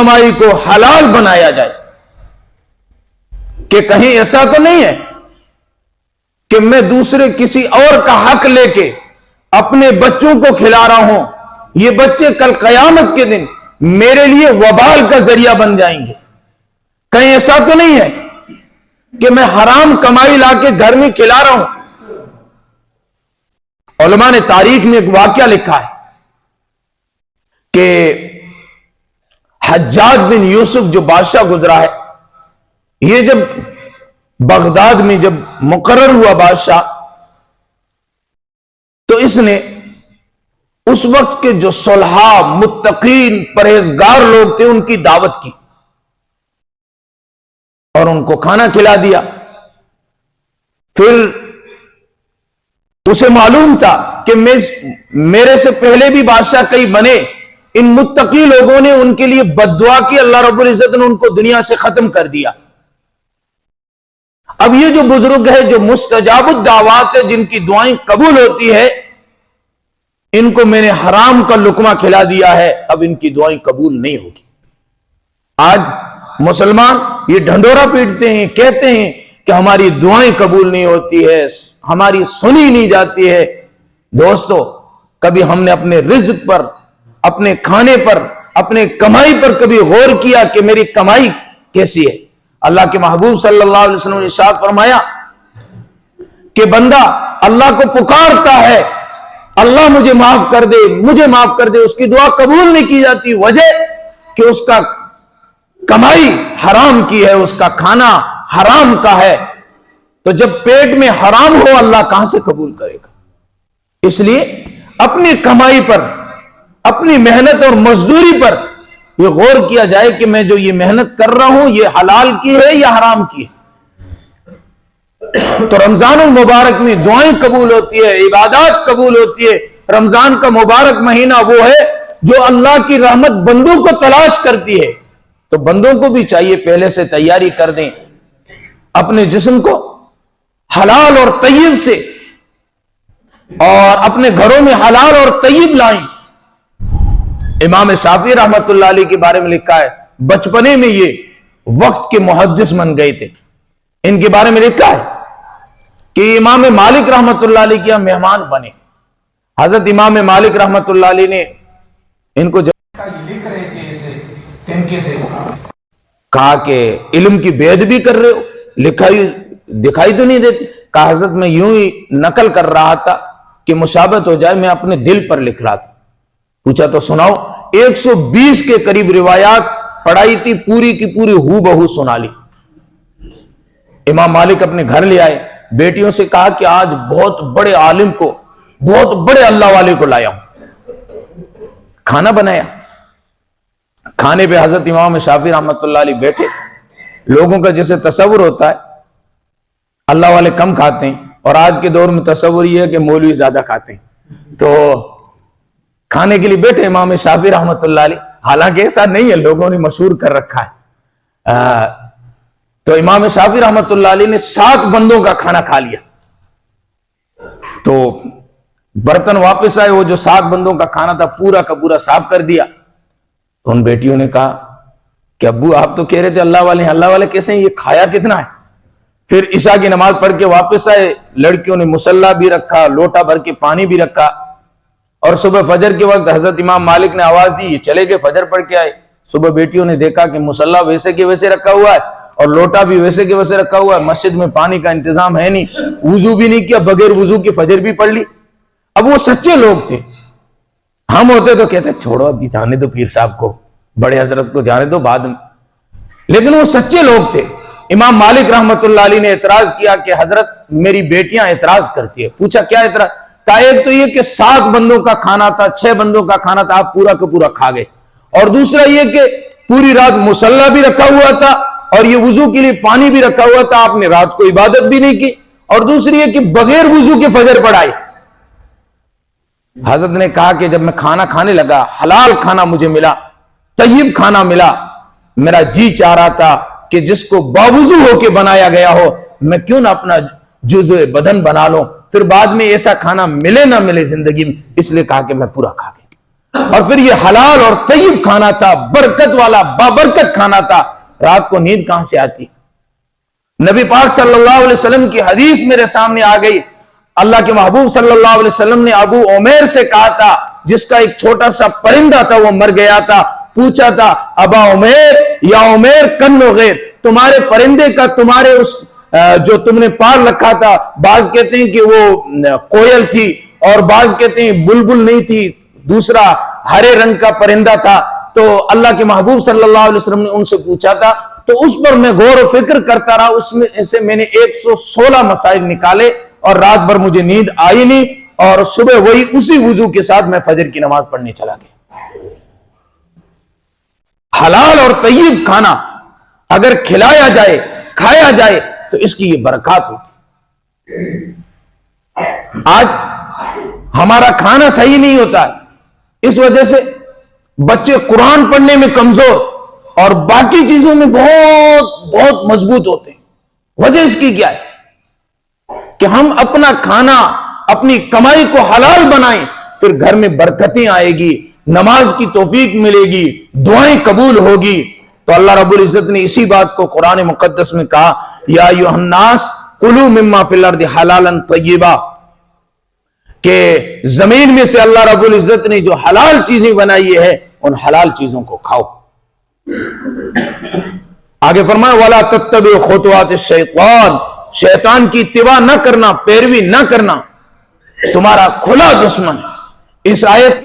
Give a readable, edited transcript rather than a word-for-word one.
کمائی کو حلال بنایا جائے کہ کہیں ایسا تو نہیں ہے کہ میں دوسرے کسی اور کا حق لے کے اپنے بچوں کو کھلا رہا ہوں، یہ بچے کل قیامت کے دن میرے لیے وبال کا ذریعہ بن جائیں گے۔ کہیں ایسا تو نہیں ہے کہ میں حرام کمائی لا کے گھر میں کھلا رہا ہوں۔ علماء نے تاریخ میں ایک واقعہ لکھا ہے کہ حجاج بن یوسف جو بادشاہ گزرا ہے، یہ جب بغداد میں جب مقرر ہوا بادشاہ، تو اس نے اس وقت کے جو صلحاء، متقین، پرہیزگار لوگ تھے ان کی دعوت کی اور ان کو کھانا کھلا دیا۔ پھر اسے معلوم تھا کہ میرے سے پہلے بھی بادشاہ کئی بنے، ان متقی لوگوں نے ان کے لیے بد دعا کی، اللہ رب العزت نے ان کو دنیا سے ختم کر دیا۔ اب یہ جو بزرگ ہے، جو مستجاب الدعوات ہے، جن کی دعائیں قبول ہوتی ہے، ان کو میں نے حرام کا لقمہ کھلا دیا ہے، اب ان کی دعائیں قبول نہیں ہوگی۔ آج مسلمان یہ ڈھنڈورا پیٹتے ہیں، کہتے ہیں کہ ہماری دعائیں قبول نہیں ہوتی ہے، ہماری سنی نہیں جاتی ہے۔ دوستو، کبھی ہم نے اپنے رزق پر، اپنے کھانے پر، اپنے کمائی پر کبھی غور کیا کہ میری کمائی کیسی ہے؟ اللہ کے محبوب صلی اللہ علیہ وسلم نے ارشاد فرمایا کہ بندہ اللہ کو پکارتا ہے، اللہ مجھے معاف کر دے، مجھے معاف کر دے، اس کی دعا قبول نہیں کی جاتی، وجہ کہ اس کا کمائی حرام کی ہے، اس کا کھانا حرام کا ہے۔ تو جب پیٹ میں حرام ہو، اللہ کہاں سے قبول کرے گا؟ اس لیے اپنی کمائی پر، اپنی محنت اور مزدوری پر یہ غور کیا جائے کہ میں جو یہ محنت کر رہا ہوں یہ حلال کی ہے یا حرام کی ہے۔ تو رمضان المبارک میں دعائیں قبول ہوتی ہے، عبادات قبول ہوتی ہے۔ رمضان کا مبارک مہینہ وہ ہے جو اللہ کی رحمت بندوں کو تلاش کرتی ہے، تو بندوں کو بھی چاہیے پہلے سے تیاری کر دیں، اپنے جسم کو حلال اور طیب سے، اور اپنے گھروں میں حلال اور طیب لائیں۔ امام شافعی رحمت اللہ علیہ کے بارے میں لکھا ہے، بچپنے میں یہ وقت کے محدث بن گئے تھے۔ ان کے بارے میں لکھا ہے کہ امام مالک رحمت اللہ علیہ کے مہمان بنے۔ حضرت امام مالک رحمت اللہ علیہ نے ان کو لکھ رہے تھے اسے تنکے سے، کہا کہ علم کی بید بھی کر رہے ہو، دکھائی تو نہیں دیتی؟ کہا حضرت میں یوں ہی نقل کر رہا تھا کہ مشابہت ہو جائے، میں اپنے دل پر لکھ رہا تھا۔ پوچھا تو سناؤ؟ 120 کے قریب روایات پڑھائی تھی، پوری کی پوری ہو بہو سنا لی۔ امام مالک اپنے گھر لے آئے، بیٹیوں سے کہا کہ آج بہت بڑے عالم کو، بہت بڑے اللہ والے کو لایا ہوں۔ کھانا بنایا، کھانے پہ حضرت امام شافعی رحمت اللہ علیہ بیٹھے۔ لوگوں کا جیسے تصور ہوتا ہے اللہ والے کم کھاتے ہیں، اور آج کے دور میں تصور یہ ہے کہ مولوی زیادہ کھاتے ہیں، تو کھانے کے لیے بیٹھے امام شافعی رحمت اللہ علیہ۔ حالانکہ ایسا نہیں ہے، لوگوں نے مشہور کر رکھا ہے۔ تو امام شافعی رحمت اللہ علیہ نے 7 بندوں کا کھانا کھا لیا، تو برتن واپس آئے، وہ جو 7 بندوں کا کھانا تھا پورا کا پورا صاف کر دیا۔ تو ان بیٹیوں نے کہا کہ ابو آپ تو کہہ رہے تھے اللہ والے ہیں، اللہ والے کیسے ہیں؟ یہ کھایا کتنا ہے؟ پھر عشاء کی نماز پڑھ کے واپس آئے، لڑکیوں نے مصلی بھی رکھا، لوٹا بھر کے پانی بھی رکھا، اور صبح فجر کے وقت حضرت امام مالک نے آواز دی، یہ چلے گئے، فجر پڑھ کے آئے۔ صبح بیٹیوں نے دیکھا کہ مصلی ویسے کے ویسے رکھا ہوا ہے اور لوٹا بھی ویسے کے ویسے رکھا ہوا ہے، مسجد میں پانی کا انتظام ہے نہیں، وضو بھی نہیں کیا، بغیر وضو کی فجر بھی پڑھ لی۔ اب وہ سچے لوگ تھے، ہم ہوتے تو کہتے چھوڑو ابھی جانے دو، پیر صاحب کو، بڑے حضرت کو جانے دو بعد میں، لیکن وہ سچے لوگ تھے۔ امام مالک رحمت اللہ علیہ نے اعتراض کیا کہ حضرت میری بیٹیاں اعتراض کرتی ہے۔ پوچھا کیا اعتراض؟ کہا ایک تو یہ کہ 7 بندوں کا کھانا تھا، 6 بندوں کا کھانا تھا، آپ پورا کا پورا کھا گئے، اور دوسرا یہ کہ پوری رات مصلی بھی رکھا ہوا تھا اور یہ وضو کے لیے پانی بھی رکھا ہوا تھا، آپ نے رات کو عبادت بھی نہیں کی، اور دوسری یہ کہ بغیر وضو کے فجر پڑھائی۔ حضرت نے کہا کہ جب میں کھانا کھانے لگا، حلال کھانا مجھے ملا، طیب کھانا ملا، میرا جی چاہ رہا تھا کہ جس کو باوضو ہو کے بنایا گیا ہو، میں کیوں نہ اپنا جزء بدن بنا لوں، پھر بعد میں ایسا کھانا ملے نہ ملے زندگی میں، اس لیے کہا کہ میں پورا کھا گیا۔ اور پھر یہ حلال اور طیب کھانا تھا، برکت والا بابرکت کھانا تھا، رات کو نیند کہاں سے آتی؟ نبی پاک صلی اللہ علیہ وسلم کی حدیث میرے سامنے آ گئی، اللہ کے محبوب صلی اللہ علیہ وسلم نے ابو عمیر سے کہا تھا، جس کا ایک چھوٹا سا پرندہ تھا وہ مر گیا تھا، پوچھا تھا ابا عمیر یا عمیر کن غیر، تمہارے پرندے کا تمہارے اس جو تم نے پال رکھا تھا، بعض کہتے ہیں کہ وہ کوئل تھی اور بعض کہتے ہیں بلبل نہیں تھی، دوسرا ہرے رنگ کا پرندہ تھا، تو اللہ کے محبوب صلی اللہ علیہ وسلم نے ان سے پوچھا تھا، تو اس پر میں غور و فکر کرتا رہا، اس میں سے میں نے 116 مسائل نکالے اور رات بھر مجھے نیند آئی نہیں، اور صبح وہی اسی وضو کے ساتھ میں فجر کی نماز پڑھنے چلا گیا۔ حلال اور طیب کھانا اگر کھلایا جائے، کھایا جائے تو اس کی یہ برکات ہوتی۔ آج ہمارا کھانا صحیح نہیں ہوتا ہے، اس وجہ سے بچے قرآن پڑھنے میں کمزور اور باقی چیزوں میں بہت بہت مضبوط ہوتے ہیں۔ وجہ اس کی کیا ہے کہ ہم اپنا کھانا، اپنی کمائی کو حلال بنائیں، پھر گھر میں برکتیں آئے گی، نماز کی توفیق ملے گی، دعائیں قبول ہوگی۔ تو اللہ رب العزت نے اسی بات کو قرآن مقدس میں کہا، یا ایھا الناس کلوا مما فی الارض حلالا طیبا، کہ زمین میں سے اللہ رب العزت نے جو حلال چیزیں بنائی ہے ان حلال چیزوں کو کھاؤ۔ آگے فرمایا وَلَا تَتَّبِعُوا خُطُوَاتِ الشَّيْطَانِ، شیطان کی اتباع نہ کرنا، پیروی نہ کرنا، تمہارا کھلا دشمن ہے۔ اس آیت